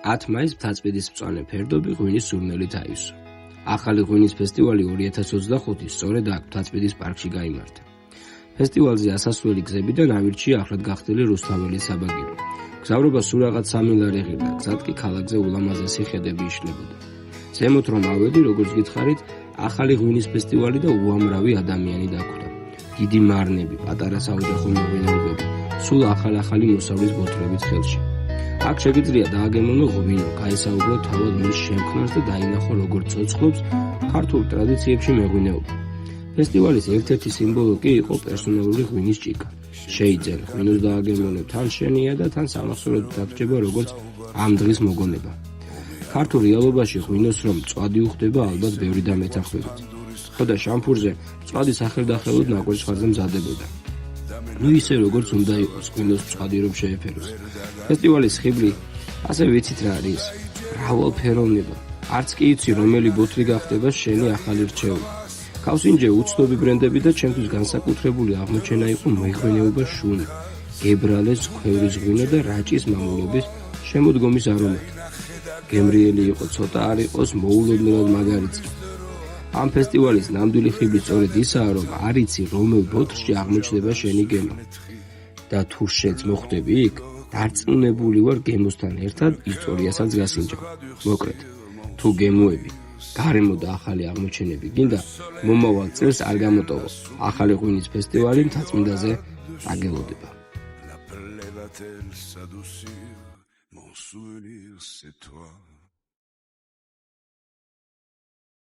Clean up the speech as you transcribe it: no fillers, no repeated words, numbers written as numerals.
10 მაისს მთაწმინდის მწვანე ფერდობი ღვინის სურნელით აივსო. ახალი ღვინის ფესტივალი 2025 სწორედ აქ მთაწმინდის პარკში გაიმართა. ფესტივალზე ასასვლელი გზებიდან ავირჩია ახლად გახდილი რუსთაველის საბაგირო. გზავრობა სულ რაღაც 3 ლარი ღირდა, გზად კი ქალაქზე ულამაზესი ხედები იშლებოდა. ზემოთ რომ ავედი, როგორც გითხარით, ახალი ღვინის ფესტივალი და უამრავი ადამიანი დაგვდა. დიდი მარნები, პატარა საოჯახო მოღვინეობები, სულ ახალ-ახალი მოსავლის ბოთლებით ხელში. აქ შეგიძლია დააგემოვნო ღვინო, გაესაუბრო თავად მის შემქმნელს და დაინახო როგორც ცოცხლობს ქართულ ტრადიციებში მეღვინეობა. ფესტივალის ერთ-ერთი სიმბოლო კი იყო პერსონალური ღვინის ჭიქა. შეიძენ, ღვინოს დააგემოვნო თან შენია და თან სამახსოვროდ დაგჭება როგორც ამ დღის მოგონება. ქართულ რეალობაში ღვინოს რომ მწვადი უხდება ალბათ ბევრი დამეთანხმებით. ხოდა შამფურზე მწვადი სახელდახელოდ ნაკვერცხარზე მზადებოდა. ნუ ისე როგორც უნდა იყოს ღვინოს მწვადი რომ შეეფეროს. ფესტივალის ხიბლი ასე ვიცით რა არის? მრავალფეროვნება. არც კი იცი რომელი ბოთლი გახდება შენი ახალი რჩეული. გავსინჯე უცნობი ბრენდები და ჩემთვის განსაკუთრებული აღმოჩენა იყო მეღვინეობა შუნი, გებრალეს ქვევრის ღვინო და რაჭის მამულების შემოდგომის არომატი. გემრიელი იყო, ცოტა არ იყოს მოულოდნელად მაგარიც. ამ ფესტივალის ნამდვილი ხიბლი სწორედ ისაა, რომ არ იცი რომელ ბოთლში აღმოჩნდება შენი გემო. და თუ შეც მოხვდები იქ, დარწმუნებული ვარ გემოსთან ერთად ისტორიასაც გასინჯავ. მოკლედ, თუ გემოები გარემო და ახალი აღმოჩენები გინდა, მომავალ წელს არ გამოტოვო. ახალი ღვინის ფესტივალი მთაწმინდაზე აგელოდება.